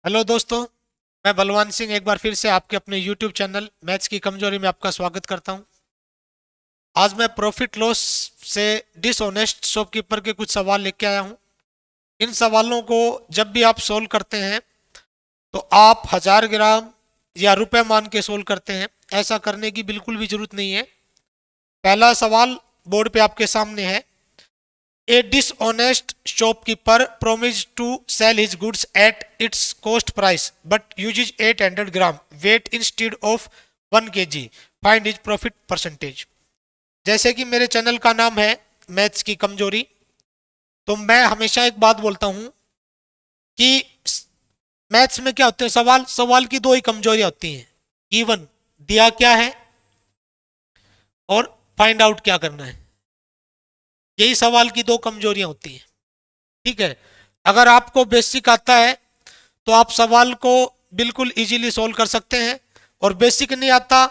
Hello दोस्तों। मैं बलवान सिंह एक बार फिर से आपके अपने YouTube चैनल मैथ्स की कमजोरी में आपका स्वागत करता हूं। आज मैं प्रॉफिट लॉस से डिसऑनेस्ट शॉपकीपर के कुछ सवाल लेके आया हूं। इन सवालों को जब भी आप सोल्व करते हैं तो आप 1000 ग्राम या रुपए मान के सोल्व करते हैं। ऐसा करने की बिल्कुल भी जरूरत नहीं है। पहला सवाल बोर्ड पे आपके सामने है। A dishonest shopkeeper promised to sell his goods at its cost price but uses 800 gram weight instead of 1 kg. Find his profit percentage. जैसे कि मेरे चैनल का नाम है मैथ्स की कमजोरी, तो मैं हमेशा एक बात बोलता हूं कि मैथ्स में क्या होते हैं, सवाल सवाल की दो ही कमजोरियां होती हैं। गिवन दिया क्या है और फाइंड आउट क्या करना है। यही सवाल की दो कमजोरियां होती हैं। ठीक है। अगर आपको बेसिक आता है तो आप सवाल को बिल्कुल इजीली सोल्व कर सकते हैं, और बेसिक नहीं आता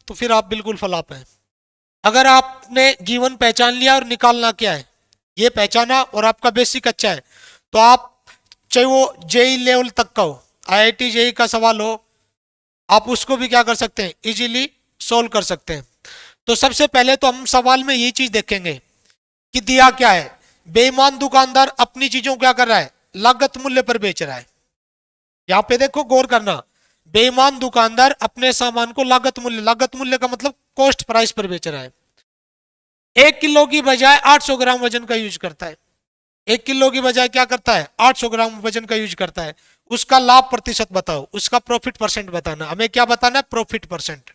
तो फिर आप बिल्कुल फ्लॉप हैं। अगर आपने गिवन पहचान लिया और निकालना क्या है ये पहचाना और आपका बेसिक अच्छा है, तो आप चाहे वो जेई लेवल तक का हो, आईआईटी जेई का सवाल हो, आप उसको भी क्या कर सकते हैं, इजीली सोल्व कर सकते हैं। तो सबसे पहले तो हम सवाल में यही चीज देखेंगे कि दिया क्या है। बेईमान दुकानदार अपनी चीजों को क्या कर रहा है, लागत मूल्य पर बेच रहा है। यहां पे देखो, गौर करना। बेईमान दुकानदार अपने सामान को लागत मूल्य का मतलब कॉस्ट प्राइस पर बेच रहा है। 1 किलो की बजाय 800 ग्राम वजन का यूज करता है। 1 किलो की बजाय क्या करता है, 800 ग्राम वजन का यूज करता है। उसका लाभ प्रतिशत बताओ, उसका प्रॉफिट परसेंट बताना। हमें क्या बताना है, प्रॉफिट परसेंट।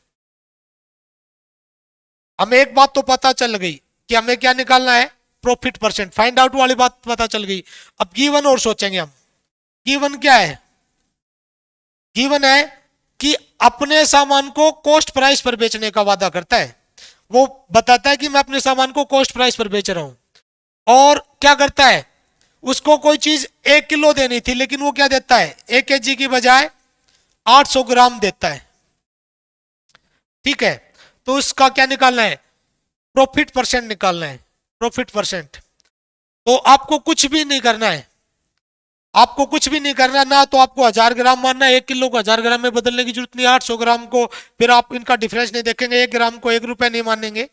हमें एक बात तो पता चल गई कि हमें क्या निकालना है, प्रॉफिट परसेंट। फाइंड आउट वाली बात पता चल गई। अब गिवन और सोचेंगे हम। गिवन क्या है, गिवन है कि अपने सामान को कॉस्ट प्राइस पर बेचने का वादा करता है। वो बताता है कि मैं अपने सामान को कॉस्ट प्राइस पर बेच रहा हूं, और क्या करता है, उसको कोई चीज 1 किलो देनी थी लेकिन वो क्या देता है, 1 kg की बजाय 800 ग्राम देता है। ठीक है। तो उसका क्या निकालना है, प्रॉफिट परसेंट निकालना है। Profit percent. तो आपको कुछ भी नहीं करना है, आपको कुछ भी नहीं करना ना। तो आपको 1000 ग्राम मानना है, 1 किलो को 1000 ग्राम में बदलने की जरूरत नहीं, 800 ग्राम को फिर आप इनका डिफरेंस नहीं देखेंगे, 1 ग्राम को 1 रुपए नहीं मानेंगे।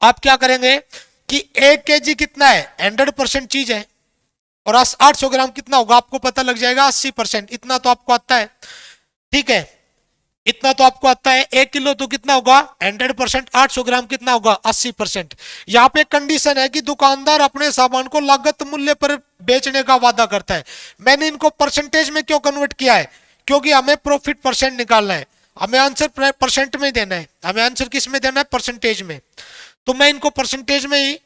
आप क्या करेंगे कि 1 kg कितना है, 100% चीज है, और 800 ग्राम कितना होगा आपको पता लग जाएगा, 80%। इतना तो आपको आता है। ठीक है, इतना तो आपको आता है। 1 किलो तो कितना होगा, 100%। 800 ग्राम कितना होगा, 80%। यहां पे कंडीशन है कि दुकानदार अपने सामान को लागत मूल्य पर बेचने का वादा करता है। मैंने इनको परसेंटेज में क्यों कन्वर्ट किया है, क्योंकि हमें प्रॉफिट परसेंट निकालना है। हमें आंसर परसेंट में देना है, हमें आंसर किस में देना है, परसेंटेज में। तो मैं इनको परसेंटेज में ही,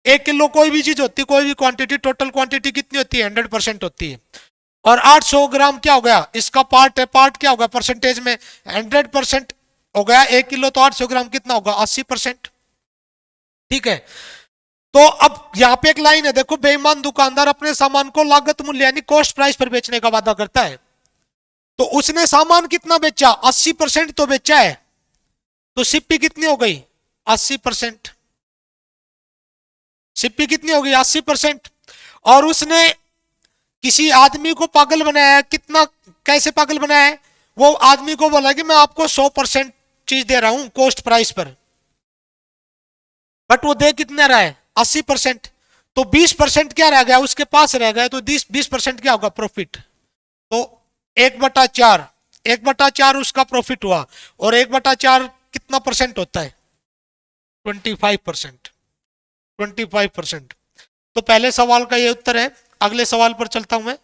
1 किलो कोई भी चीज होती है, कोई भी क्वांटिटी, टोटल क्वांटिटी कितनी होती है, 100% होती है। और 800 ग्राम क्या हो गया, इसका पार्ट है, पार्ट क्या होगा परसेंटेज में, 100% हो गया। 1 किलो तो 800 ग्राम कितना होगा, 80%। ठीक है। तो अब यहां पे एक लाइन है, देखो, बेईमान दुकानदार अपने सामान को लागत मूल्य यानी कॉस्ट प्राइस पर बेचने का वादा करता है। तो उसने सामान कितना बेचा, 80% तो बेचा है। तो सिप्पी कितनी हो गई, 80%। सिप्पी कितनी हो गई, 80%। और उसने किसी आदमी को पागल बनाया है। कितना, कैसे पागल बनाया है, वो आदमी को बोला कि मैं आपको 100% चीज दे रहा हूं कॉस्ट प्राइस पर, बट वो दे कितना रहा है, 80%। तो 20% क्या रह गया, उसके पास रह गया। तो 20% क्या होगा, प्रॉफिट। तो 1/4, 1/4 उसका प्रॉफिट हुआ। और 1/4 कितना परसेंट होता है, 25%। 25%। तो पहले सवाल का ये उत्तर है। अगले सवाल पर चलता हूं मैं।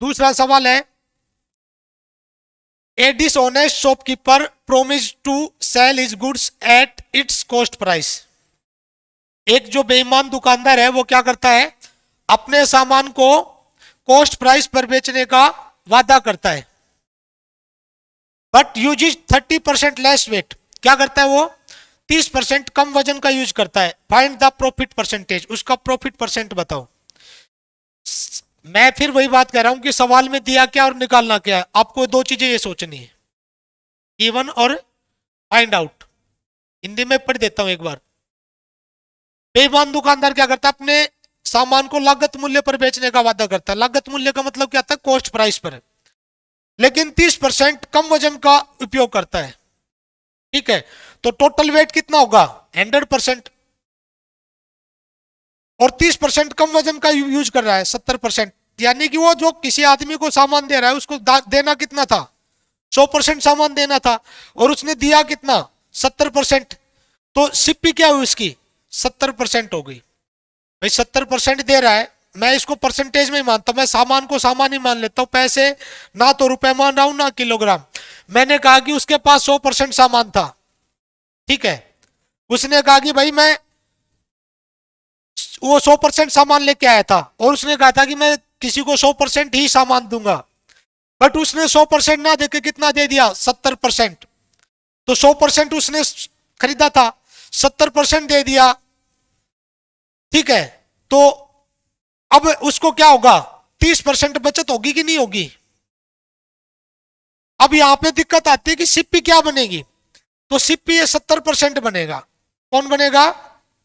दूसरा सवाल है, A dishonest shopkeeper promised to sell his goods at its cost price. एक जो बेईमान दुकानदार है वो क्या करता है, अपने सामान को कॉस्ट प्राइस पर बेचने का वादा करता है, बट यूज 30% लेस वेट। क्या करता है वो, 30% कम वजन का यूज करता है। फाइंड द प्रॉफिट परसेंटेज, उसका प्रॉफिट परसेंट बताओ। मैं फिर वही बात कह रहा हूं कि सवाल में दिया क्या और निकालना क्या है। आपको दो चीजें ये सोचनी है, गिवन और फाइंड आउट। हिंदी में पढ़ देता हूं एक बार। बेईमान दुकानदार क्या करता है, अपने सामान को लागत मूल्य पर बेचने का वादा करता है। लागत मूल्य का मतलब क्या था, कॉस्ट प्राइस पर, लेकिन 30% कम वजन का उपयोग करता है। ठीक है, तो टोटल वेट कितना होगा, 100%, और 30% कम वजन का यूज कर रहा है, 70%। यानी कि वो जो किसी आदमी को सामान दे रहा है उसको देना कितना था, 100% सामान देना था, और उसने दिया कितना, 70%। तो सिप्पी क्या हुई उसकी, 70% हो गई। भाई 70% दे रहा है, मैं इसको परसेंटेज में ही मानता हूं, मैं सामान को सामान ही मान लेता हूं, पैसे ना तो रुपए मान रहा हूं ना किलोग्राम। मैंने कहा कि उसके पास 100% सामान था। ठीक है, उसने कहा कि भाई मैं वो 100% सामान लेके आया था, और उसने कहा था कि मैं किसी को 100% ही सामान दूंगा, बट उसने 100% ना देके कितना दे दिया, 70%। तो 100% उसने खरीदा था, 70% दे दिया। ठीक है, तो अब उसको क्या होगा, 30% बचत होगी कि नहीं होगी। अब यहां पे दिक्कत आती है कि सिप्पी क्या बनेगी, तो सिप्पी ये 70% बनेगा। कौन बनेगा,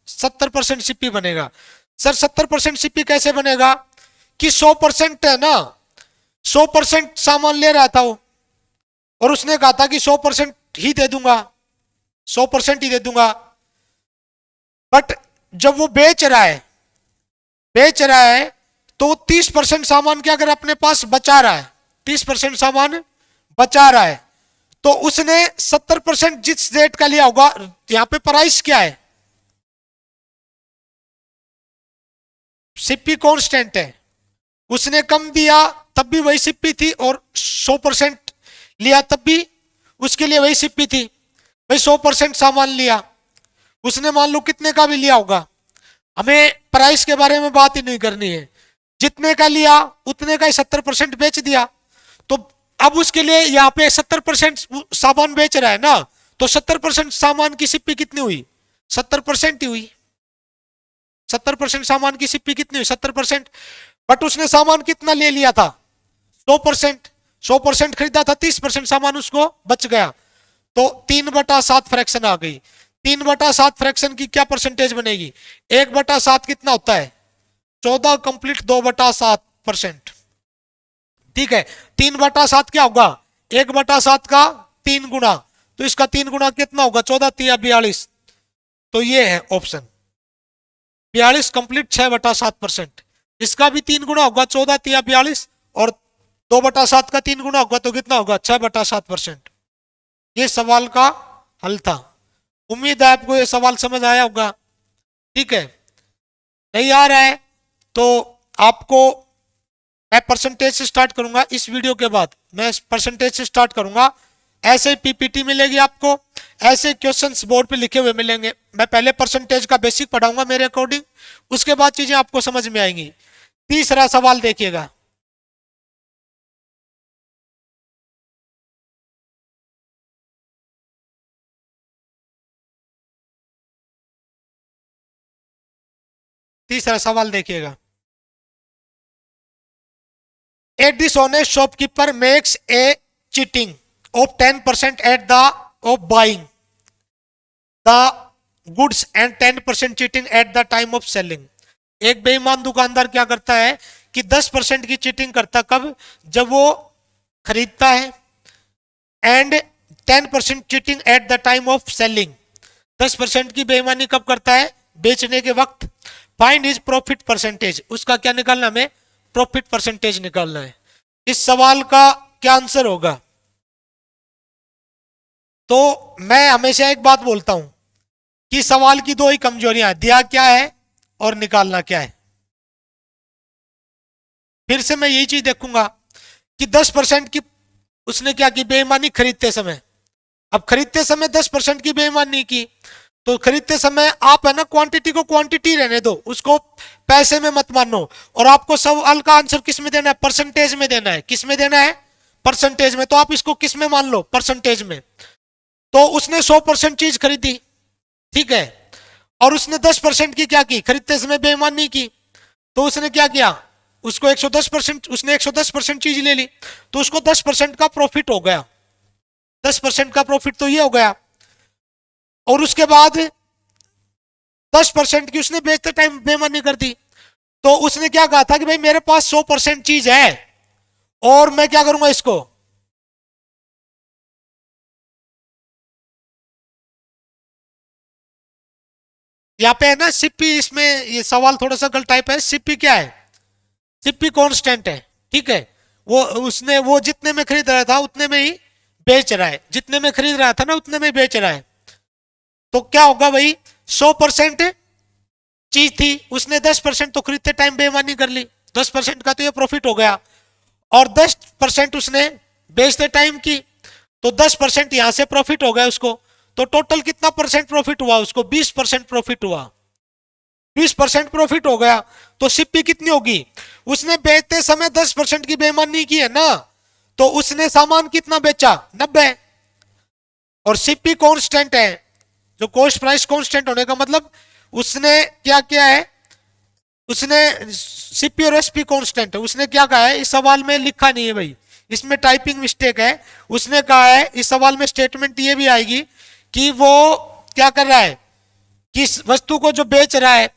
70% सिप्पी बनेगा। सर 70% सिप्पी कैसे बनेगा, कि 100% है ना, 100% सामान ले रहा था वो, और उसने कहा था कि 100% ही दे दूंगा, 100% ही दे दूंगा। बट जब वो बेच रहा है तो 30% सामान क्या अगर अपने पास बचा रहा है, 30% सामान बचा रहा है, तो उसने 70% जिस रेट का लिया होगा, यहां पे प्राइस क्या है, सिप्पी कांस्टेंट है, उसने कम दिया तब भी वही सिप्पी थी, और 100% लिया तब भी उसके लिए वही सिप्पी थी। भाई 100% सामान लिया उसने, मान लो कितने का भी लिया होगा, हमें प्राइस के बारे में बात ही नहीं करनी है, जितने का लिया उतने का ही 70% बेच दिया। तो अब उसके लिए यहाँ पे 70% सामान बेच रहा है ना, तो 70% सामान की सिप्पी कितनी हुई, 70% ही हुई। 70% सामान की सिप्पी कितनी हुई, 70%। बट उसने सामान कितना ले लिया था, 100%। 100% खरीदा था, 30% सामान उसको बच गया, तो 3/7 फ्रैक्शन आ गई। 3/7 फ्रैक्शन की क्या परसेंटेज बनेगी, 1/7 कितना होता है, 14 कंप्लीट 2/7%। ठीक है, 3/7 क्या होगा, 1/7 का 3 गुना, तो इसका 3 गुना कितना होगा, 14 3 42। तो ये है ऑप्शन 42 कंप्लीट 6/7%। इसका भी 3 गुना होगा, 14 3 42, और 2/7 का 3 गुना होगा तो कितना होगा, 6/7%। ये सवाल का हल था। उम्मीद है आपको ये सवाल समझ आया होगा। ठीक है, नहीं आ रहा है तो आपको, मैं परसेंटेज से स्टार्ट करूंगा, इस वीडियो के बाद मैं परसेंटेज से स्टार्ट करूंगा। ऐसे पीपीटी मिलेगी आपको, ऐसे क्वेश्चंस बोर्ड पे लिखे हुए मिलेंगे। मैं पहले परसेंटेज का बेसिक पढ़ाऊंगा मेरे अकॉर्डिंग, उसके बाद चीजें आपको समझ में आएंगी। तीसरा सवाल देखिएगा, तीसरा सवाल देखिएगा। A dishonest shopkeeper makes a cheating of 10% at the of buying the goods and 10% cheating at the time of selling. एक बेईमान दुकानदार क्या करता है कि 10% की चीटिंग करता, कब, जब वो खरीदता है, and 10% cheating at the time of selling. 10% की बेईमानी कब करता है, बेचने के वक्त। फाइंड इज प्रॉफिट परसेंटेज, उसका क्या निकालना, हमें प्रॉफिट परसेंटेज निकालना है। इस सवाल का क्या आंसर होगा, तो मैं हमेशा एक बात बोलता हूं कि सवाल की दो ही कमजोरियां, दिया क्या है और निकालना क्या है। फिर से मैं यही चीज देखूंगा कि 10% की उसने क्या की बेईमानी खरीदते समय। अब खरीदते समय 10% की बेईमानी की, तो खरीदते समय आप है ना क्वांटिटी को क्वांटिटी रहने दो, उसको पैसे में मत मानो, और आपको सवाल का आंसर किस में देना है, परसेंटेज में देना है। किस में देना है, परसेंटेज में। तो आप इसको किस में मान लो, परसेंटेज में। तो उसने 100% चीज खरीदी, ठीक है, और उसने 10% की क्या की, खरीदते समय बेईमानी की। तो उसने क्या किया, उसको 110%, उसने 110% चीज ले ली, तो उसको 10% का प्रॉफिट हो गया। 10% का प्रॉफिट तो ये हो गया। और उसके बाद 10% की उसने बेचते टाइम बेईमानी कर दी। तो उसने क्या कहा था कि भाई मेरे पास 100% चीज है और मैं क्या करूंगा इसको, यहाँ पे है ना सीपी, इसमें ये सवाल थोड़ा सा गलत टाइप है। सीपी क्या है, सीपी कांस्टेंट है, ठीक है। वो उसने वो जितने में खरीद रहा था उतने में ही बेच रहा है, जितने में खरीद रहा था ना उतने में बेच रहा है। तो क्या होगा भाई, 100% चीज थी, उसने 10% तो खरीदते टाइम बेईमानी कर ली, 10% का तो ये प्रॉफिट हो गया। और 10% उसने बेचते टाइम की, तो 10% यहां से प्रॉफिट हो गया उसको। तो टोटल कितना परसेंट प्रॉफिट हुआ उसको, 20% प्रॉफिट हुआ, 20% प्रॉफिट हो गया। तो सिप्पी कितनी होगी, उसने बेचते समय 10% की बेईमानी की है ना, तो उसने सामान कितना बेचा, 90। और सिप्पी कांस्टेंट है, जो कॉस्ट प्राइस कांस्टेंट होने का मतलब उसने क्या किया है, उसने सीपी और एसपी कांस्टेंट है, उसने क्या कहा है, इस सवाल में लिखा नहीं है भाई, इसमें टाइपिंग मिस्टेक है। उसने कहा है इस सवाल में स्टेटमेंट ये भी आएगी कि वो क्या कर रहा है, किस वस्तु को जो बेच रहा है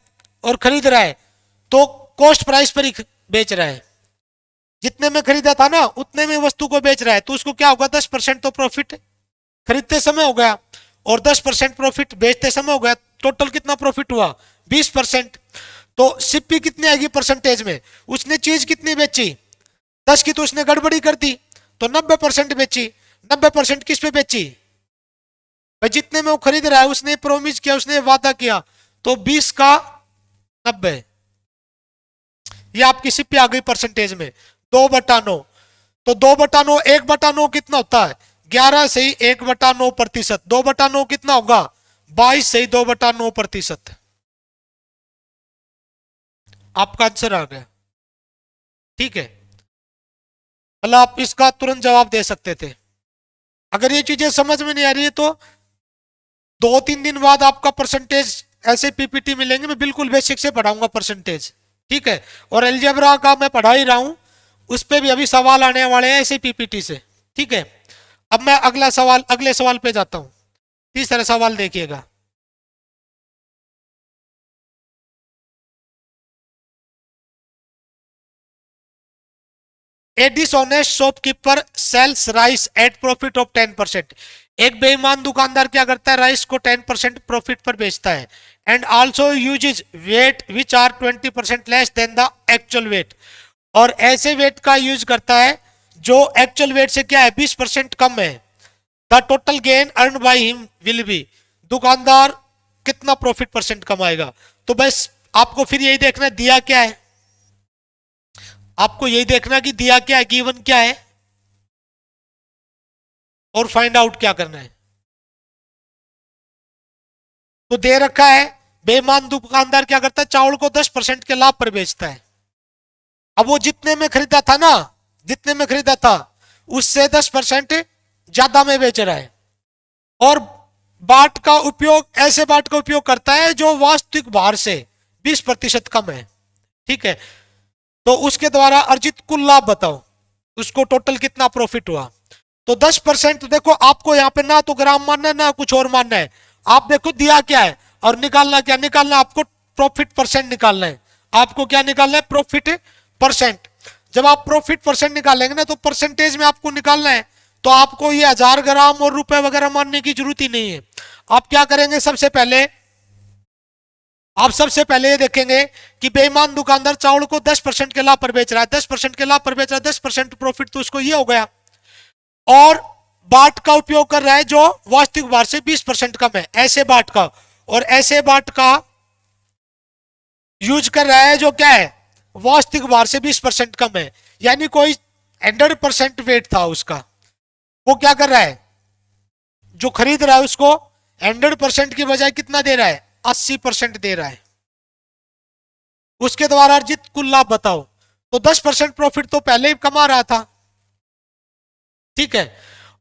और खरीद रहा है तो कॉस्ट प्राइस पर ही बेच रहा है, जितने में खरीदा था ना उतने में वस्तु को बेच रहा है, तो उसको क्या होगा, 10% तो प्रॉफिट खरीदते समय हो गया और 10% प्रॉफिट बेचते समय हो गया। टोटल कितना प्रॉफिट हुआ, 20%। तो सिप्पी कितनी आएगी परसेंटेज में, उसने चीज कितनी बेची, 10 की, तो उसने गड़बड़ी कर दी तो 90% बेची। 90% किस पे बेची भाई, जितने में वो खरीद रहा है, उसने प्रोमिस किया, उसने वादा किया, तो 20 का 90, ये आपकी सिप्पी आ गई परसेंटेज में, 2/9। तो 2/9, 1/9 कितना होता है, 11 से ही 1/9%, 2/9 कितना होगा, 22 से ही 2/9%। आपका आंसर आ गया, ठीक है। मतलब आप इसका तुरंत जवाब दे सकते थे। अगर ये चीजें समझ में नहीं आ रही है तो 2-3 दिन बाद आपका परसेंटेज ऐसे पीपीटी मिलेंगे, मैं बिल्कुल बेसिक से पढ़ाऊंगा परसेंटेज, ठीक है। और एलजेब्रा का मैं पढ़ा ही रहा हूं, उस पर भी अभी सवाल आने वाले हैं ऐसे पीपीटी से, ठीक है। अब मैं अगले सवाल पे जाता हूं। तीसरा सवाल देखिएगा। A dishonest shopkeeper sells rice at profit of 10%। एक बेईमान दुकानदार क्या करता है, राइस को 10% प्रॉफिट पर बेचता है। And also uses weight which are 20% less than the actual weight. और ऐसे वेट का यूज करता है जो एक्चुअल वेट से क्या है, 20% कम है। The total gain earn by him will be. दुकानदार कितना प्रॉफिट परसेंट कमाएगा। तो बस आपको फिर यही देखना है दिया क्या है, आपको यही देखना कि दिया क्या है, गिवन क्या है, और फाइंड आउट क्या करना है। तो दे रखा है, बेईमान दुकानदार क्या करता है, चावल को 10% के लाभ पर बेचता है। अब वो जितने में खरीदा था ना, जितने में खरीदा था उससे 10% ज्यादा में बेच रहा है। और बाट का उपयोग, ऐसे बाट का उपयोग करता है जो वास्तविक भार से 20% कम है, ठीक है। तो उसके द्वारा अर्जित कुल लाभ बताओ, उसको टोटल कितना प्रॉफिट हुआ। तो 10% देखो, आपको यहाँ पे ना तो ग्राम मानना है ना कुछ और मानना है, आप देखो दिया क्या है और निकालना क्या, निकालना आपको प्रॉफिट परसेंट निकालना है। आपको क्या निकालना है, प्रॉफिट परसेंट। जब आप प्रॉफिट परसेंट निकालेंगे ना तो परसेंटेज में आपको निकालना है, तो आपको ये 1000 ग्राम और रुपए वगैरह मानने की जरूरत ही नहीं है। आप क्या करेंगे, सबसे पहले आप सबसे पहले ये देखेंगे कि बेईमान दुकानदार चावल को 10% के लाभ पर बेच रहा है, 10% के लाभ पर बेच रहा है, 10% प्रॉफिट, तो उसको ये हो गया। और बाट का उपयोग कर रहा है जो वास्तविक भार से 20% कम है, ऐसे बाट का। और ऐसे बाट का यूज कर रहा है जो क्या है, वास्तविक भार से 20% कम है। यानी कोई 100% वेट था उसका, वो क्या कर रहा है, जो खरीद रहा है उसको 100% की बजाय कितना दे रहा है, 80% दे रहा है। उसके द्वारा अर्जित कुल लाभ बताओ। तो 10% प्रॉफिट तो पहले ही कमा रहा था, ठीक है।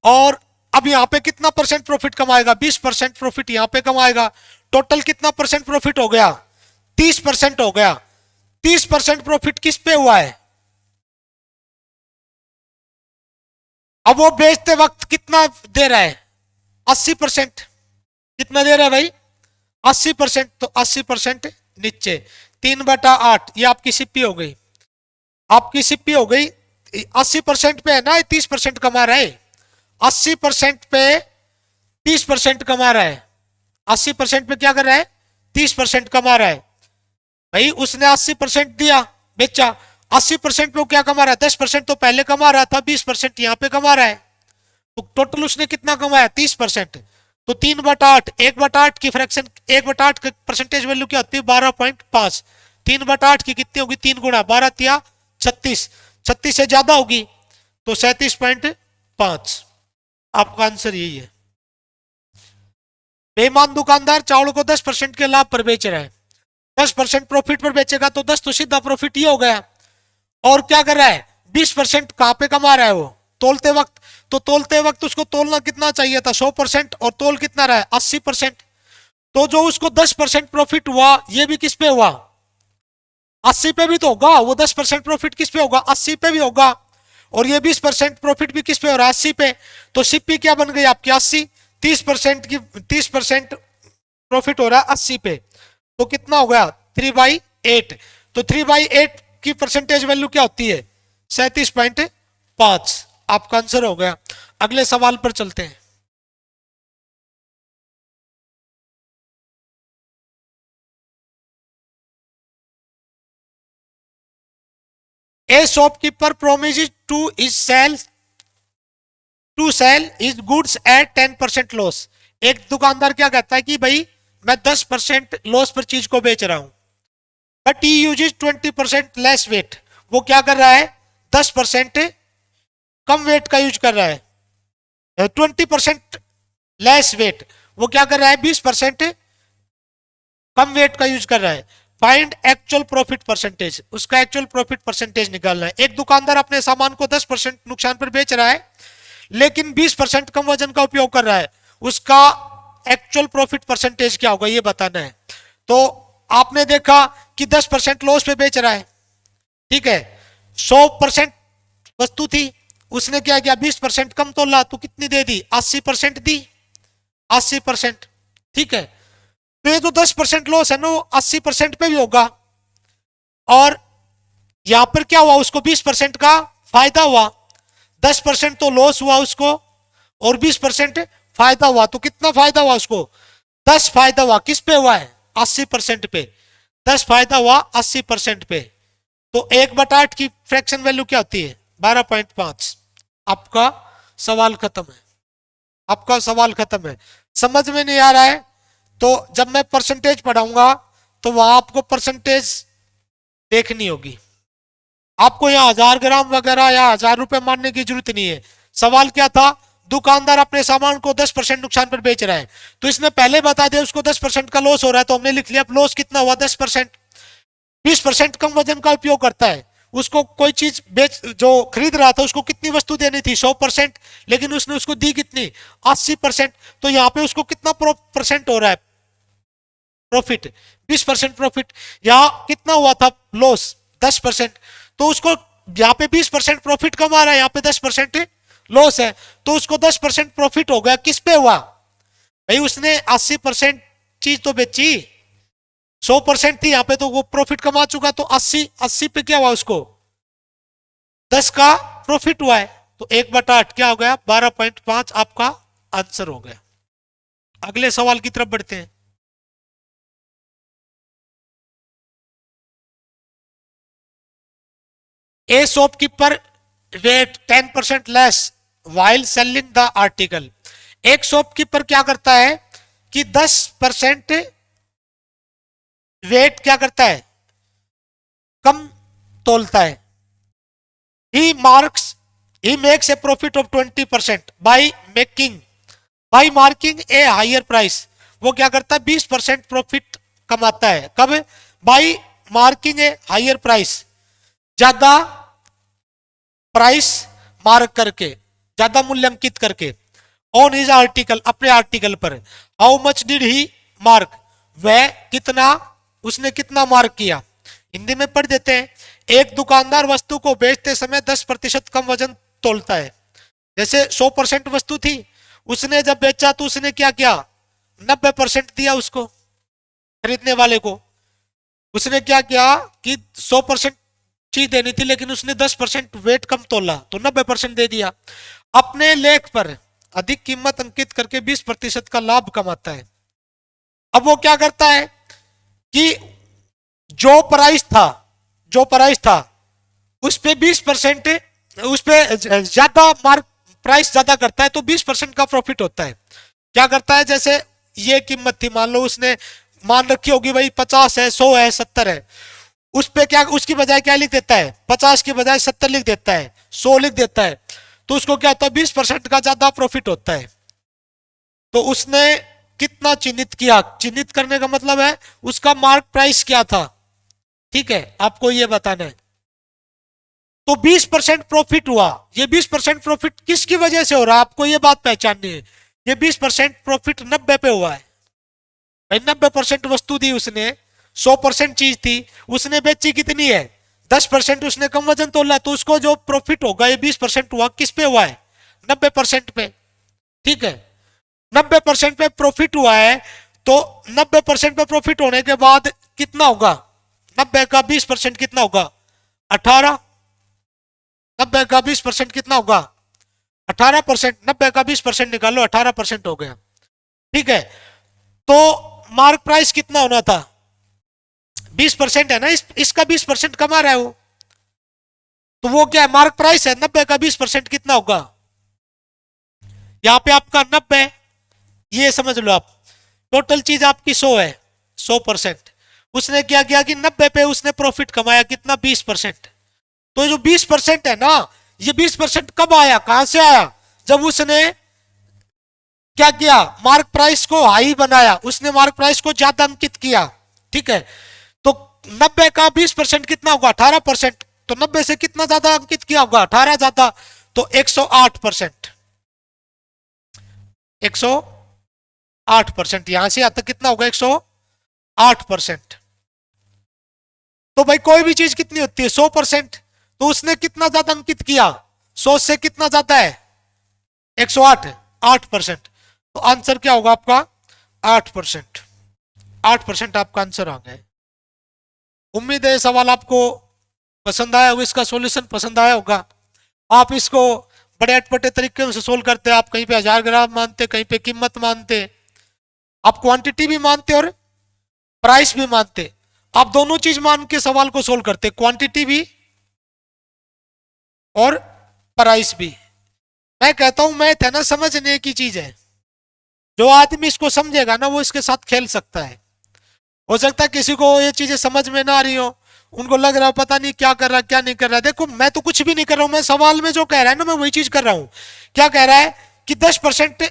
और अब यहां पे कितना परसेंट प्रॉफिट कमाएगा, 20% प्रॉफिट यहां पे कमाएगा। टोटल कितना परसेंट प्रॉफिट हो गया, 30% हो गया। 30% प्रॉफिट किस पे हुआ है, अब वो बेचते वक्त कितना दे रहा है, 80%। कितना दे रहा है भाई, 80%, तो 80% नीचे। 3/8 ये आपकी सिप्पी हो गई, आपकी सिप्पी हो गई। 80% पे है ना, 30% कमा रहा है। 80% पे 30% कमा रहा है। 80% पे क्या कर रहा है, 30% कमा रहा है। भाई उसने 80% दिया, बेचा। 80% पे वो क्या कमा रहा है, 10% तो पहले कमा रहा था, 20% यहाँ पे कमा रहा है। तो टोटल उसने कितना कमाया, 30%। तो 3/8, 1/8 की फ्रैक्शन, 1/8 की परसेंटेज वैल्यू क्या होती है, 12.5। 3/8 की कितनी होगी, 3 गुना 12 तिया 36। 36 से ज्यादा होगी तो 37.5। आपका आंसर यही है। बेईमान दुकानदार चावल को 10% के लाभ पर बेच रहा है। 10% प्रॉफिट पर बेचेगा तो 10 तो सीधा प्रॉफिट ही हो गया। और क्या कर रहा है, 20% कहां पे कमा रहा है वो, तोलते वक्त। तो तोलते वक्त उसको तोलना कितना चाहिए था, 100%, और तोल कितना रहा है, 80%। तो जो उसको 10% प्रॉफिट हुआ, ये भी किस पे हुआ, 80 पे भी तो होगा। वो 10% प्रॉफिट किस पे होगा, 80 पे भी होगा। और ये 20% प्रॉफिट भी किस पे हो रहा है, 80 पे। तो सिप्पी क्या बन गई आपकी, 80। 30% की 30% प्रॉफिट हो रहा है 80 पे, तो कितना हो गया, 3/8। तो 3/8 की परसेंटेज वैल्यू क्या होती है, 37.5। आपका आंसर हो गया। अगले सवाल पर चलते हैं। A shopkeeper promise to sell is goods at 10% loss. एक दुकानदार क्या कहता है कि भाई मैं 10% लॉस पर चीज को बेच रहा हूं, but he uses 20% less weight. वो क्या कर रहा है, 10% कम वेट का यूज कर रहा है। 20% लेस वेट, वो क्या कर रहा है, 20% कम वेट का यूज कर रहा है। फाइंड एक्चुअल प्रॉफिट परसेंटेज, उसका एक्चुअल प्रॉफिट परसेंटेज निकालना है। एक दुकानदार अपने सामान को 10% नुकसान पर बेच रहा है, लेकिन 20% कम वजन का उपयोग कर रहा है। उसका एक्चुअल प्रॉफिट परसेंटेज क्या होगा, ये बताना है। तो आपने देखा कि 10% लॉस पे बेच रहा है, ठीक है। 100% वस्तु थी, उसने क्या किया, 20% कम तोला, तो कितनी दे दी, 80% दी। 80%, ठीक है। तो ये जो 10% लॉस है ना, वो 80% पे भी होगा। और यहां पर क्या हुआ, उसको 20% का फायदा हुआ। 10% तो लॉस हुआ उसको, और 20% फायदा हुआ। तो कितना फायदा हुआ उसको, 10 फायदा हुआ। किस पे हुआ है, 80% पे। 10 फायदा हुआ 80% पे। तो 1/8 की फ्रैक्शन वैल्यू क्या होती है, 12.5। आपका सवाल खत्म है। आपका सवाल खत्म है। समझ में नहीं आ रहा है तो जब मैं परसेंटेज पढ़ाऊंगा तो वहां आपको परसेंटेज देखनी होगी। आपको यहाँ 1000 ग्राम वगैरह या 1000 रुपए मानने की जरूरत नहीं है। सवाल क्या था, दुकानदार अपने सामान को 10% नुकसान पर बेच रहा है, तो इसने पहले बता दिया उसको 10% का लॉस हो रहा है, तो हमने लिख लिया लॉस कितना हुआ, 10%। 20% कम वजन का उपयोग करता है। उसको कोई चीज बेच, जो खरीद रहा था उसको कितनी वस्तु देनी थी, 100%, लेकिन उसने उसको दी कितनी, 80%। तो यहाँ पे उसको कितना परसेंट हो रहा है प्रॉफिट, 20% प्रॉफिट। यहाँ कितना हुआ था लॉस, 10%। तो उसको यहाँ पे 20% प्रॉफिट कमा रहा है, यहाँ पे 10% लॉस है। तो उसको 10% प्रॉफिट हो गया, किस पे हुआ, भाई उसने 80% चीज तो बेची, 100% थी यहाँ पे, तो वो प्रॉफिट कमा चुका। तो 80 80 पे क्या हुआ, उसको 10 का प्रॉफिट हुआ है। तो 1/8 क्या हो गया, 12.5। आपका आंसर हो गया। अगले सवाल की तरफ बढ़ते हैं। A shopkeeper weight 10% less while selling the article. एक शॉपकीपर क्या करता है कि 10% वेट क्या करता है, कम तोलता है। He marks he makes a profit of 20% by marking a higher price. वो क्या करता है, 20% प्रॉफिट कमाता है, कब, by marking a higher price, ज्यादा प्राइस मार्क करके, ज्यादा मूल्यांकित करके, ऑन हिज आर्टिकल, अपने आर्टिकल पर। How much did he mark, वह कितना, उसने कितना मार्क किया। हिंदी में पढ़ देते हैं। एक दुकानदार वस्तु को बेचते समय 10% कम वजन तोलता है। जैसे 100% वस्तु थी, उसने जब बेचा तो उसने क्या किया, 90% दिया उसको। खरीदने वाले को। उसने क्या किया कि 100% चीज देनी थी लेकिन उसने 10% वेट कम तोला तो 90% दे दिया। अपने लेख पर अधिक कीमत अंकित करके 20% का लाभ कमाता है। अब वो क्या करता है कि जो प्राइस था उस पे 20%, उस पे ज्यादा मार्क प्राइस ज्यादा करता है तो 20% का प्रॉफिट होता है। क्या करता है, जैसे ये कीमत थी, मान लो उसने मान रखी होगी भाई 50 है, 100 है, 70 है, उस पे क्या उसकी बजाय क्या लिख देता है, 50 की बजाय 70 लिख देता है, 100 लिख देता है, तो उसको क्या होता है 20% का ज्यादा प्रॉफिट होता है। तो उसने कितना चिन्हित किया, चिन्हित करने का मतलब है उसका मार्क प्राइस क्या था, ठीक है, आपको ये बताना है। तो 20% प्रॉफिट हुआ। ये 20% प्रॉफिट किसकी वजह से हो रहा है, आपको ये बात पहचाननी है। ये 20% प्रॉफिट 90 पे हुआ है भाई। 90% वस्तु दी उसने, 100% चीज थी, उसने बेची कितनी है, 10% उसने कम वजन तोला, तो उसको जो प्रॉफिट होगा ये 20% हुआ, किस पे हुआ है, 90% पे, ठीक है। 90% पे प्रॉफिट हुआ है तो 90% पे प्रॉफिट होने के बाद कितना होगा, 90 का 20% कितना होगा, 18। 90 का 20% कितना होगा, 18%। 90 का 20% निकालो, 18% हो गया, ठीक है। तो मार्क प्राइस कितना होना था, 20% है ना, इसका 20% कमा रहा है वो, तो वो क्या है, मार्क प्राइस है। 90 का 20% कितना होगा, यहां पे आपका 90, ये समझ लो आप, टोटल चीज आपकी 100 है, 100%। उसने क्या किया कि 90 पे उसने प्रॉफिट कमाया कितना, 20%। तो जो 20% है ना, ये 20% कब आया, कहां से आया, जब उसने क्या किया, मार्क प्राइस को हाई बनाया, उसने मार्क प्राइस को ज्यादा अंकित किया, ठीक है। तो 90 का 20% कितना होगा, 18%। तो 90 से कितना ज्यादा अंकित किया होगा, 18 ज्यादा, तो 108%। 108%, यहां से आता कितना होगा, 108%। तो भाई कोई भी चीज कितनी होती है, 100%। तो उसने कितना ज्यादा अंकित किया, 100 से कितना ज्यादा है, 108, 8%। तो आंसर क्या होगा आपका, 8%। 8% आपका आंसर आ गया। उम्मीद है सवाल आपको पसंद आया होगा, इसका सॉल्यूशन पसंद आया होगा। आप इसको बड़े अटपटे तरीके से सोल्व करते हैं। आप कहीं पे 1000 ग्राम मानते, कहीं पे कीमत मानते, आप क्वांटिटी भी मानते और प्राइस भी मानते। आप दोनों चीज मान के सवाल को सोल्व करते, क्वांटिटी भी और प्राइस भी। मैं कहता हूं मैथ है ना, समझने की चीज है। जो आदमी इसको समझेगा ना, वो इसके साथ खेल सकता है। हो सकता है किसी को ये चीजें समझ में ना आ रही हो, उनको लग रहा है पता नहीं क्या कर रहा है, क्या नहीं कर रहा है। देखो मैं तो कुछ भी नहीं कर रहा हूं, मैं सवाल में जो कह रहा है ना, मैं वही चीज कर रहा हूं। क्या कह रहा है कि 10%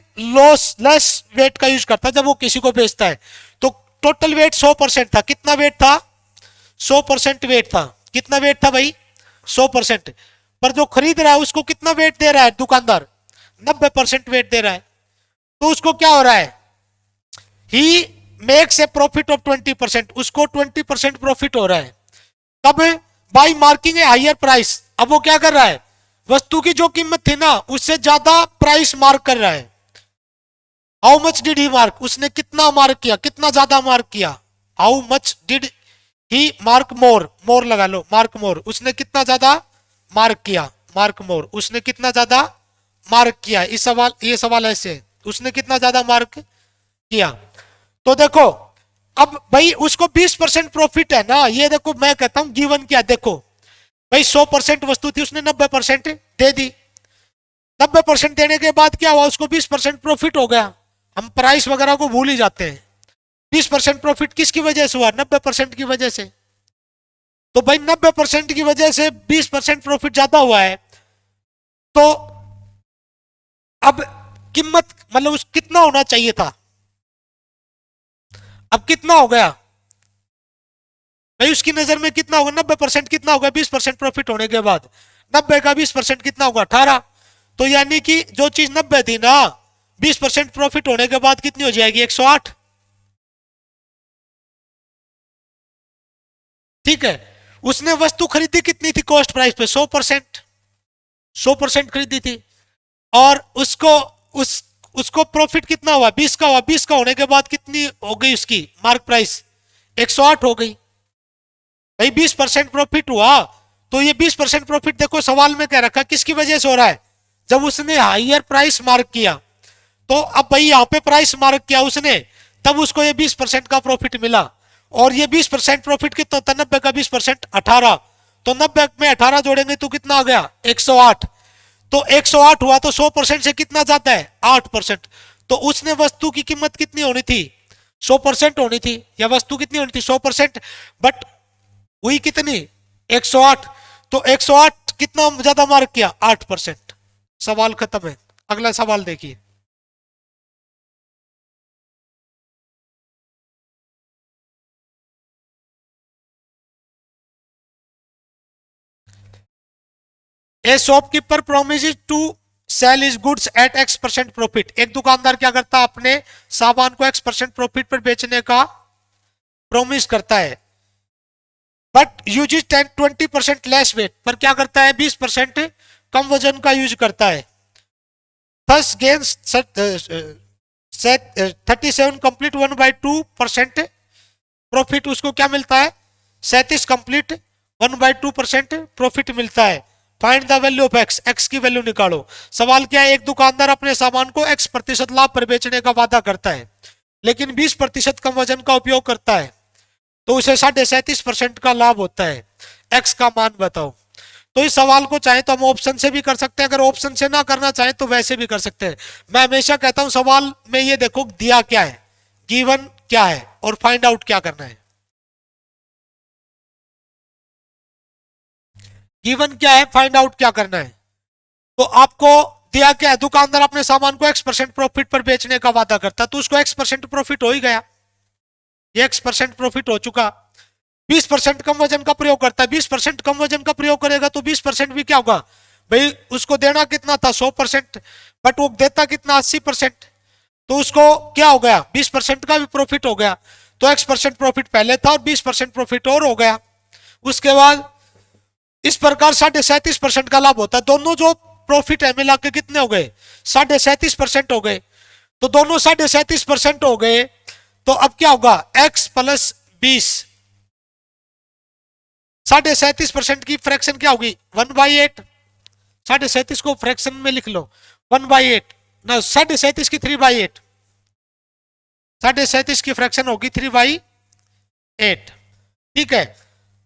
लेस वेट का यूज करता है जब वो किसी को बेचता है। तो टोटल वेट 100% था, कितना वेट था, 100% वेट था। कितना वेट था भाई, 100%। पर जो खरीद रहा है उसको कितना वेट दे रहा है दुकानदार, 90% वेट दे रहा है। तो उसको क्या हो रहा है, he makes a profit of 20%, उसको 20% प्रॉफिट हो रहा है। कब, by marking a higher price. अब वो क्या कर रहा है, वस्तु की जो कीमत थी ना उससे ज्यादा प्राइस मार्क कर रहा है। How much did he mark, उसने कितना मार्क किया, कितना ज्यादा मार्क किया, how much did he mark more, more लगा लो, मार्क मोर, उसने कितना ज्यादा मार्क किया, मार्क मोर, उसने कितना ज्यादा मार्क किया। इस सवाल, ये सवाल ऐसे, उसने कितना ज्यादा मार्क किया। तो देखो अब भाई उसको 20% प्रॉफिट है ना, ये देखो मैं कहता हूं गिवन क्या, देखो भाई 100% वस्तु थी, उसने 90% दे दी। 90% देने के बाद क्या हुआ, उसको 20% प्रॉफिट हो गया। हम प्राइस वगैरह को भूल ही जाते हैं। 20% प्रॉफिट किसकी वजह से हुआ, 90% की वजह से। तो भाई 90% की वजह से 20% प्रॉफिट ज्यादा हुआ है। तो अब कीमत मतलब उस कितना होना चाहिए था, अब कितना हो गया भाई, उसकी नजर में कितना होगा, 90% कितना होगा 20% प्रॉफिट होने के बाद, 90 का 20% कितना होगा, 18। तो यानी कि जो चीज 90 थी ना, 20% प्रॉफिट होने के बाद कितनी हो जाएगी, 108। ठीक है। उसने वस्तु खरीदी कितनी थी, कॉस्ट प्राइस पे 100%, 100% खरीदी थी। और उसको प्रॉफिट कितना हुआ, 20 का हुआ। 20 का होने के बाद कितनी हो गई उसकी मार्क प्राइस, 108 हो गई भाई, 20% प्रॉफिट हुआ। तो ये 20% प्रॉफिट देखो सवाल में क्या रखा, किसकी वजह से हो रहा है, जब उसने हाइयर प्राइस मार्क किया। तो अब भाई यहाँ पे प्राइस मार्क किया उसने, तब उसको ये 20% का प्रॉफिट मिला। और ये 20% प्रॉफिट कितना था, 90 का 20% 18। तो 90 में 18 जोड़ेंगे तो कितना आ गया, 108। तो 108 हुआ तो 100% से कितना जाता है, 8%। तो उसने वस्तु की कीमत कितनी होनी थी, 100% होनी थी, या वस्तु कितनी होनी थी, 100%। बट हुई कितनी, 108। तो 108 कितना ज्यादा मार्क किया, 8%। सवाल खत्म है। अगला सवाल देखिए। A shopkeeper promise to sell is goods at X% profit. एक दुकानदार क्या करता है, अपने सामान को X% प्रॉफिट पर बेचने का प्रोमिस करता है, बट यूज 10-20% लेस वेट, पर क्या करता है, 20% कम वजन का यूज करता है। Thus gains 37 complete 1/2% profit. उसको क्या मिलता है, 37 कंप्लीट 1/2% प्रॉफिट मिलता है। Find the value of x, x की वैल्यू निकालो। सवाल क्या है, एक दुकानदार अपने सामान को X% लाभ पर बेचने का वादा करता है, लेकिन 20% कम वजन का उपयोग करता है, तो उसे 37.5% का लाभ होता है। एक्स का मान बताओ। तो इस सवाल को चाहे तो हम ऑप्शन से भी कर सकते हैं, अगर ऑप्शन से ना करना चाहे तो वैसे भी कर सकते हैं। मैं हमेशा कहता हूं सवाल में ये देखो दिया क्या है, गिवन क्या है, और फाइंड आउट क्या करना है। गिवन क्या है, फाइंड आउट क्या करना है। तो आपको दिया क्या है, दुकानदार अपने सामान को X% प्रॉफिट पर बेचने का वादा करता, तो उसको X% प्रॉफिट हो ही गया, ये X% प्रॉफिट हो चुका। 20% कम वजन का प्रयोग करता है, 20% कम वजन का प्रयोग करेगा तो 20% भी क्या होगा भाई, उसको देना कितना था, 100%, बट वो देता कितना, 80%। तो उसको क्या हो गया, 20% का भी प्रॉफिट हो गया। तो X% प्रॉफिट पहले था और 20% प्रॉफिट और हो गया। उसके बाद इस प्रकार 37.5% का लाभ होता है। दोनों जो प्रॉफिट है मिला के कितने हो गए, 37.5% हो गए। तो दोनों 37.5% हो गए। तो अब क्या होगा, x प्लस 20, 37.5% की फ्रैक्शन क्या होगी, 1/8। 37.5 को फ्रैक्शन में लिख लो, 1/8 ना, 37.5 की 3/8, 37.5 की फ्रैक्शन होगी 3/8। ठीक है।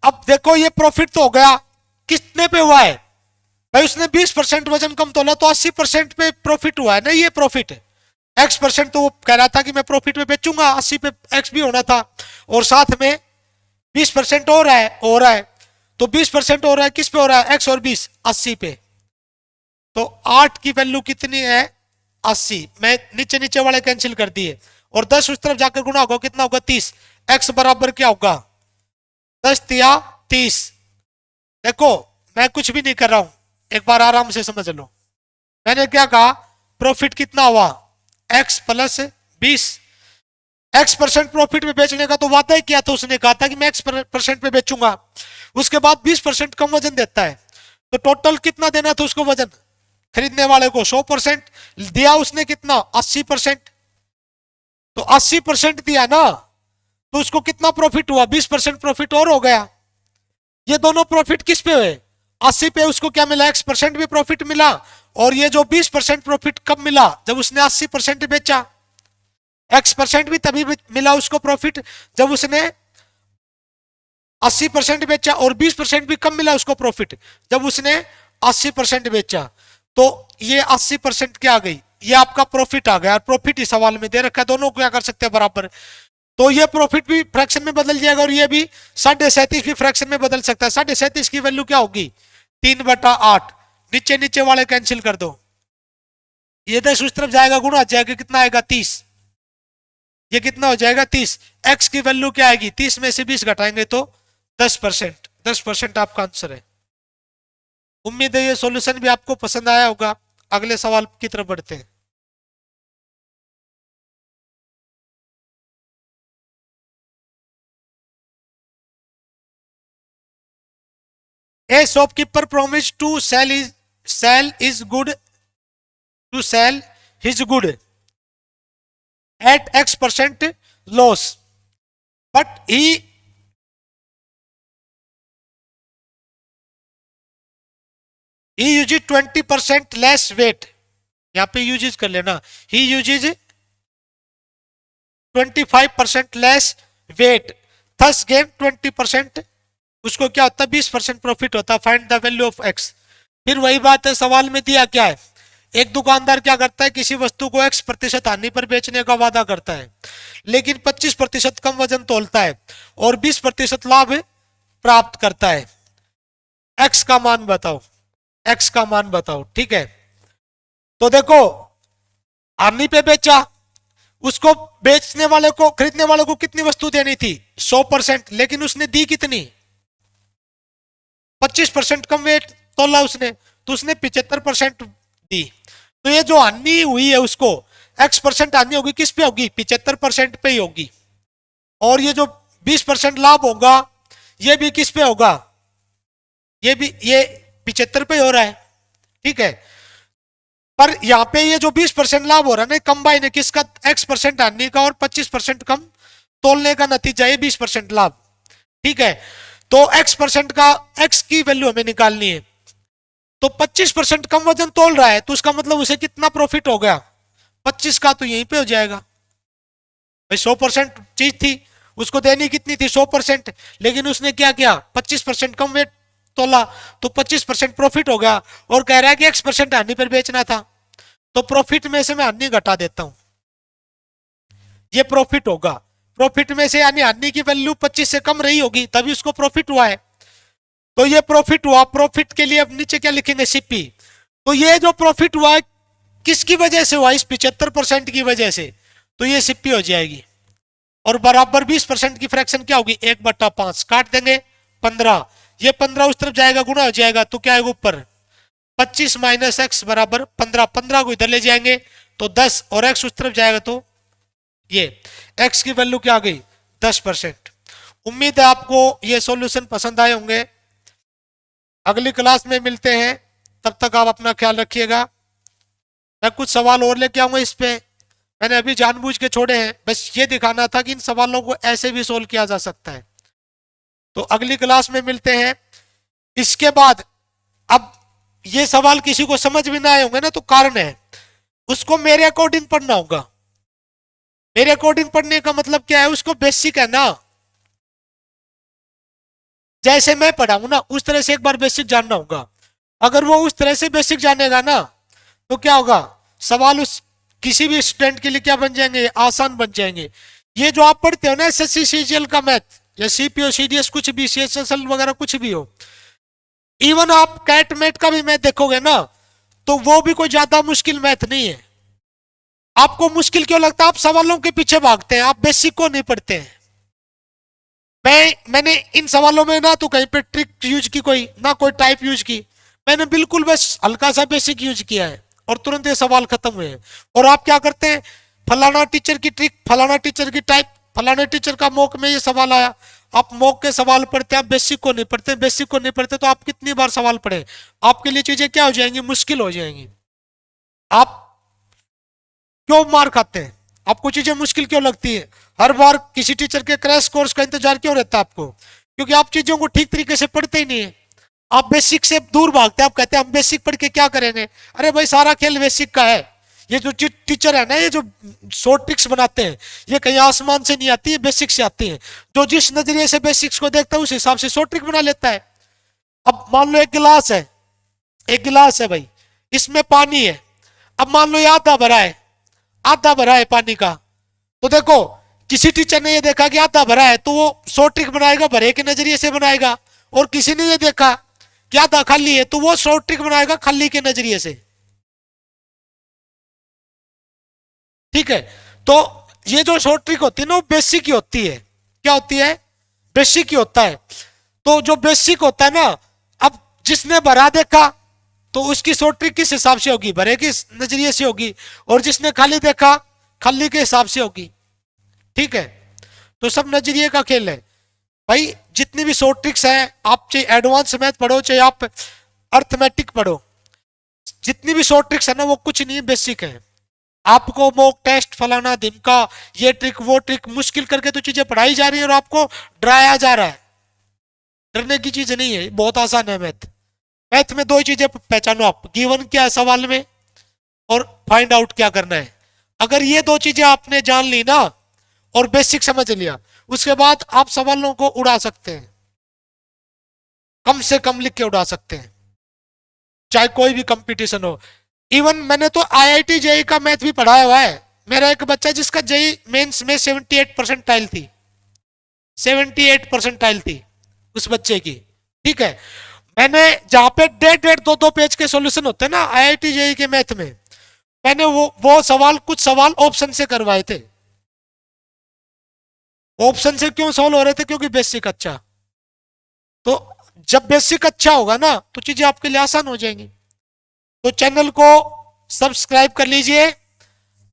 अब देखो ये प्रॉफिट तो हो गया, कितने पे हुआ है भाई, उसने 20% वजन कम तोला तो 80% पे प्रॉफिट हुआ है ना, ये प्रॉफिट है। X% तो वो कह रहा था कि मैं प्रॉफिट में बेचूंगा, 80 पे X भी होना था, और साथ में 20% हो रहा है। तो 20% हो रहा है, किस पे हो रहा है, X और 20, 80 पे। तो 8 की वैल्यू कितनी है, 80। मैं नीचे नीचे वाले कैंसिल कर दिए, और 10 उस तरफ जाकर गुणा होगा, कितना होगा, 30। X बराबर क्या होगा, 10 × 30। देखो मैं कुछ भी नहीं कर रहा हूं, एक बार आराम से समझ लो। मैंने क्या कहा, प्रॉफिट कितना हुआ, X प्लस 20। X% प्रॉफिट में बेचने का तो वादा ही किया था, उसने कहा था कि मैं X% पे बेचूंगा। उसके बाद 20% कम वजन देता है, तो टोटल कितना देना था उसको वजन, खरीदने वाले को 100%। दिया उसने कितना, 80%। तो 80% दिया ना, तो उसको कितना प्रॉफिट हुआ, 20% प्रॉफिट और हो गया। ये दोनों प्रॉफिट किस पे हुए, 80 पे उसको क्या मिला, X% भी प्रॉफिट मिला। और ये जो 20% प्रॉफिट कब मिला, जब उसने 80% बेचा। X% भी तभी मिला उसको प्रॉफिट जब उसने 80% बेचा, और 20% भी कब मिला उसको प्रॉफिट, जब उसने 80% बेचा। तो ये 80% क्या आ गई, ये आपका प्रॉफिट आ गया। प्रॉफिट इस सवाल में दे रखा है, दोनों को क्या कर सकते हैं, बराबर। तो ये प्रॉफिट भी फ्रैक्शन में बदल जाएगा, और ये भी 37.5 भी फ्रैक्शन में बदल सकता है। 37.5 की वैल्यू क्या होगी, 3/8। नीचे नीचे वाले कैंसिल कर दो, ये 10 उस तरफ जाएगा, गुणा जाएगा, कितना आएगा, 30। ये कितना हो जाएगा, 30। एक्स की वैल्यू क्या आएगी, 30 में से 20 घटाएंगे तो 10%। 10% आपका आंसर है। उम्मीद है ये सॉल्यूशन भी आपको पसंद आया होगा। अगले सवाल की तरफ बढ़ते हैं। A shopkeeper promised to sell his good at X% loss. But he use 20% less weight, यहाँ पे यूज कर लेना, he use 25% less weight, thus gain 20%, उसको क्या होता है 20% प्रॉफिट होता है, find the value of X. फिर वही बात है, सवाल में दिया क्या है, एक दुकानदार क्या करता है, किसी वस्तु को x% हानि पर बेचने का वादा करता है, लेकिन 25% कम वजन तोलता है और 20% लाभ प्राप्त करता है। एक्स का मान बताओ, एक्स का मान बताओ, ठीक है। तो देखो, हानि पे बेचा, उसको बेचने वाले को, खरीदने वाले को कितनी वस्तु देनी थी 100%, लेकिन उसने दी कितनी 25% कम वेट तोला उसने, तो उसने 75% दी। तो ये जो हानि हुई है उसको x% हानि होगी, किस पे होगी 75% पे ही होगी, और ये जो 20% लाभ होगा ये भी किस पे होगा, ये भी ये 75 पे हो रहा है, ठीक है। पर यहाँ पे ये जो 20% लाभ हो रहा है ना, कंबाइन है किसका, x% हानि का और 25% कम तोलने का नतीजा ये 20% लाभ, ठीक है। तो x% का x की वैल्यू हमें निकालनी है, तो 25% कम वजन तोल रहा है, तो उसका मतलब उसे कितना प्रॉफिट हो गया 25 का, तो यहीं पे हो जाएगा भाई। 100% चीज थी, उसको देनी कितनी थी 100%, लेकिन उसने क्या किया 25% कम वेट तोला, तो 25% प्रॉफिट हो गया, और कह रहा है कि x% हानि पर बेचना था, तो प्रॉफिट में से मैं हानि घटा देता हूं, ये प्रॉफिट होगा। प्रॉफिट में से यानी हानि की वैल्यू 25 से कम रही होगी, तभी उसको प्रॉफिट हुआ है, तो ये प्रॉफिट हुआ। प्रॉफिट के लिए अब नीचे क्या लिखेंगे सीपी, तो ये जो प्रॉफिट हुआ किसकी वजह से हुआ, इस 75% की वजह से, तो ये सीपी हो जाएगी, और बराबर 20% की फ्रैक्शन क्या होगी 1/5, काट देंगे 15, ये 15 उस तरफ जाएगा गुना हो जाएगा, तो क्या आएगा ऊपर 25 माइनस एक्स बराबर 15, 15 को इधर ले जाएंगे तो 10, और एक्स उस तरफ जाएगा तो ये एक्स की वैल्यू क्या आ गई 10%। उम्मीद है आपको ये सॉल्यूशन पसंद आए होंगे, अगली क्लास में मिलते हैं, तब तक आप अपना ख्याल रखिएगा। मैं कुछ सवाल और लेके आऊंगा इस पे, मैंने अभी जानबूझ के छोड़े हैं, बस ये दिखाना था कि इन सवालों को ऐसे भी सोल्व किया जा सकता है। तो अगली क्लास में मिलते हैं। इसके बाद अब ये सवाल किसी को समझ भी ना आए होंगे ना, तो कारण है, उसको मेरे अकॉर्डिंग पढ़ना होगा। मेरे अकॉर्डिंग पढ़ने का मतलब क्या है, उसको बेसिक है ना, जैसे मैं पढ़ाऊं ना उस तरह से एक बार बेसिक जानना होगा। अगर वो उस तरह से बेसिक जानेगा ना, तो क्या होगा, सवाल उस किसी भी स्टूडेंट के लिए क्या बन जाएंगे, आसान बन जाएंगे। ये जो आप पढ़ते हो ना एसएससी सीजीएल का मैथ, या सीपीओ सीडीएस कुछ भी, सीएसएसएल वगैरह कुछ भी हो, इवन आप कैट मैट का भी मैथ देखोगे ना, तो वो भी कोई ज्यादा मुश्किल मैथ नहीं है। आपको मुश्किल क्यों लगता है, आप सवालों के पीछे भागते हैं, आप बेसिक को नहीं पढ़ते हैं। मैंने इन सवालों में ना तो कहीं पे ट्रिक यूज की कोई, ना कोई टाइप यूज की, मैंने बिल्कुल बस हल्का सा बेसिक यूज किया है, और तुरंत ये सवाल खत्म हुए हैं। और आप क्या करते हैं, फलाना टीचर की ट्रिक, फलाना टीचर की टाइप, फलाने टीचर का मॉक में ये सवाल आया, आप मॉक के सवाल पढ़ते हैं, आप बेसिक को नहीं पढ़ते, बेसिक को नहीं पढ़ते, तो आप कितनी बार सवाल पढ़े, आपके लिए चीजें क्या हो जाएंगी, मुश्किल हो जाएंगी। आप क्यों मार खाते हैं, आपको चीजें मुश्किल क्यों लगती है, हर बार किसी टीचर के क्रैश कोर्स का इंतजार क्यों रहता है आपको, क्योंकि आप चीजों को ठीक तरीके से पढ़ते ही नहीं है। आप बेसिक से दूर भागते हैं, आप कहते हैं हम बेसिक पढ़ के क्या करेंगे। अरे भाई सारा खेल बेसिक का है। ये जो टीचर है ना, ये जो शॉर्ट ट्रिक्स बनाते हैं, ये कहीं आसमान से नहीं आती है, बेसिक से आती है। जो जिस नजरिए से बेसिक्स को देखता है उस हिसाब से शॉर्ट ट्रिक बना लेता है। अब मान लो एक गिलास है, एक गिलास है भाई, इसमें पानी है, अब मान लो ये आधा भरा है, आधा भरा है पानी का, तो देखो किसी टीचर ने ये देखा कि आधा भरा है, तो वो शॉर्ट ट्रिक बनाएगा भरे के नजरिए से बनाएगा, और किसी ने ये देखा कि आधा खाली है, तो वो शॉर्ट ट्रिक बनाएगा खाली के नजरिए से, ठीक है। तो ये जो शॉर्ट ट्रिक होती है ना, वो बेसिक ही होती है। क्या होती है, बेसिक ही होता है। तो जो बेसिक होता है ना, अब जिसने भरा देखा तो उसकी शॉर्ट ट्रिक किस हिसाब से होगी, भरे के नजरिए से होगी, और जिसने खाली देखा खाली के हिसाब से होगी, ठीक है। तो सब नजरिए का खेल है भाई। जितनी भी शॉर्ट ट्रिक्स हैं, आप चाहे एडवांस मैथ पढ़ो चाहे आप अर्थमेटिक पढ़ो, जितनी भी शॉर्ट ट्रिक्स है ना, वो कुछ नहीं बेसिक है। आपको मॉक टेस्ट फलाना ढिमका, ये ट्रिक वो ट्रिक मुश्किल करके तो चीजें पढ़ाई जा रही है और आपको डराया जा रहा है। डरने की चीज नहीं है, बहुत आसान है मैथ। मैथ में दो ही चीजें पहचानो आप, गिवन क्या है सवाल में और फाइंड आउट क्या करना है। अगर ये दो चीजें आपने जान ली ना और बेसिक समझ लिया, उसके बाद आप सवालों को उड़ा सकते हैं, कम से कम लिख के उड़ा सकते हैं, चाहे कोई भी कंपटीशन हो। इवन मैंने तो आईआईटी जेई का मैथ भी पढ़ाया हुआ है। मेरा एक बच्चा जिसका जेई मेंस में 78 परसेंटाइल थी, 78 परसेंटाइल थी उस बच्चे की। ठीक है, मैंने जहां पे डेढ़ डेढ़ दो दो पेज के सॉल्यूशन होते हैं ना आईआईटी जेई के मैथ में, मैंने वो सवाल कुछ सवाल ऑप्शन से करवाए थे। ऑप्शन से क्यों सॉल्व हो रहे थे? क्योंकि बेसिक अच्छा। तो जब बेसिक अच्छा होगा ना तो चीजें आपके लिए आसान हो जाएंगी। तो चैनल को सब्सक्राइब कर लीजिए।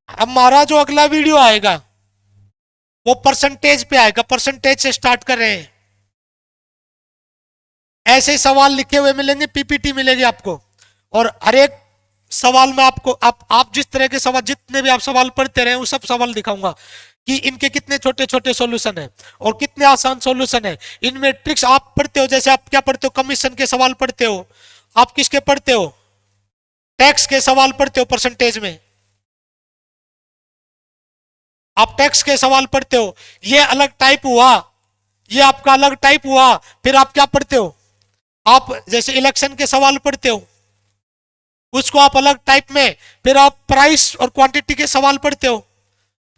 हमारा जो अगला वीडियो आएगा वो परसेंटेज पे आएगा, परसेंटेज से स्टार्ट कर रहे हैं। ऐसे सवाल लिखे हुए मिलेंगे, पीपीटी मिलेगी आपको, और हर एक सवाल में आपको आप जिस तरह के सवाल, जितने भी आप सवाल पढ़ते रहे वो सब सवाल दिखाऊंगा कि इनके कितने छोटे छोटे सॉल्यूशन है और कितने आसान सॉल्यूशन है। इनमें ट्रिक्स आप पढ़ते हो, जैसे आप क्या पढ़ते हो, कमीशन के सवाल पढ़ते हो, आप किसके पढ़ते हो, टैक्स के सवाल पढ़ते हो परसेंटेज में, आप टैक्स के सवाल पढ़ते हो, ये अलग टाइप हुआ, ये आपका अलग टाइप हुआ। फिर आप क्या पढ़ते हो, आप जैसे इलेक्शन के सवाल पढ़ते हो, उसको आप अलग टाइप में, फिर आप प्राइस और क्वांटिटी के सवाल पढ़ते हो,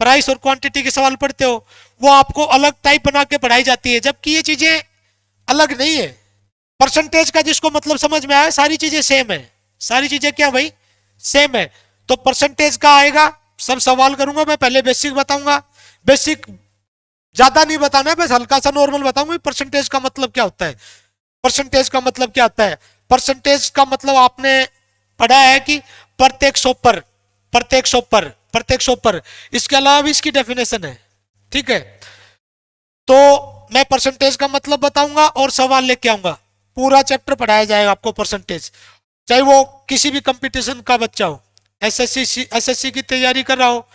प्राइस और क्वांटिटी के सवाल पढ़ते हो, वो आपको अलग टाइप बना के पढ़ाई जाती है, जबकि ये चीजें अलग नहीं है। परसेंटेज का जिसको मतलब समझ में आया, सारी चीजें सेम है, सारी चीजें क्या भाई सेम है। तो परसेंटेज का आएगा, सब सवाल करूंगा मैं, पहले बेसिक बताऊंगा, बेसिक ज्यादा नहीं बताना है, बस हल्का सा नॉर्मल बताऊंगा परसेंटेज का मतलब क्या होता है। परसेंटेज का मतलब क्या होता है? परसेंटेज का मतलब आपने पढ़ा है कि प्रत्येक सौ पर, प्रत्येक सौ पर, प्रत्येक सौ पर, इसके अलावा भी इसकी डेफिनेशन है। ठीक है, तो मैं परसेंटेज का मतलब बताऊंगा और सवाल लेके आऊंगा, पूरा चैप्टर पढ़ाया जाएगा आपको परसेंटेज। चाहे वो किसी भी कंपटीशन का बच्चा हो, एसएससी की तैयारी कर रहा हो,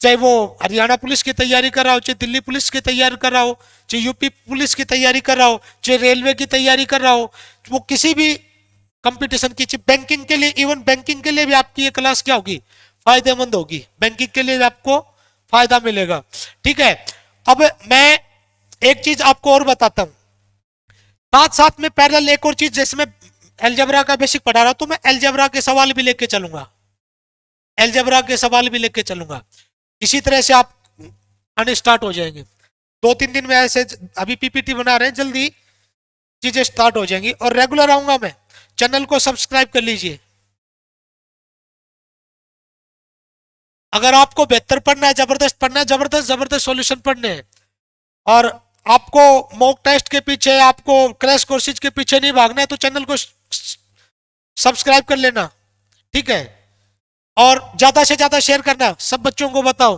चाहे वो हरियाणा पुलिस की तैयारी कर रहा हो, चाहे दिल्ली पुलिस की तैयारी कर रहा हो, चाहे यूपी पुलिस की तैयारी कर रहा हो, चाहे रेलवे की तैयारी कर रहा हो, वो किसी भी कंपटीशन की, बैंकिंग के लिए, इवन बैंकिंग के लिए भी आपकी ये क्लास क्या होगी, फायदेमंद होगी, बैंकिंग के लिए भी आपको फायदा मिलेगा। ठीक है, अब मैं एक चीज आपको और बताता हूं, साथ साथ में पैरेलल एक और चीज, जैसे मैं एलजेब्रा का बेसिक पढ़ा रहा हूं तो मैं एलजेब्रा के सवाल भी लेके चलूंगा, एलजेब्रा के सवाल भी लेके चलूंगा। इसी तरह से आप आने स्टार्ट हो जाएंगे। 2-3 दिन में ऐसे, अभी पीपीटी बना रहे हैं, जल्दी चीजें स्टार्ट हो जाएंगी और रेगुलर आऊंगा मैं। चैनल को सब्सक्राइब कर लीजिए। अगर आपको बेहतर पढ़ना है, जबरदस्त पढ़ना है, जबरदस्त जबरदस्त सॉल्यूशन पढ़ने हैं, और आपको मॉक टेस्ट के पीछे, आपको क्रैश कोर्सेज के पीछे नहीं भागना है, तो चैनल को सब्सक्राइब कर लेना। ठीक है, और ज्यादा से ज्यादा शेयर करना, सब बच्चों को बताओ।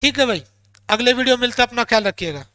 ठीक है भाई, अगले वीडियो मिलते, अपना ख्याल रखिएगा।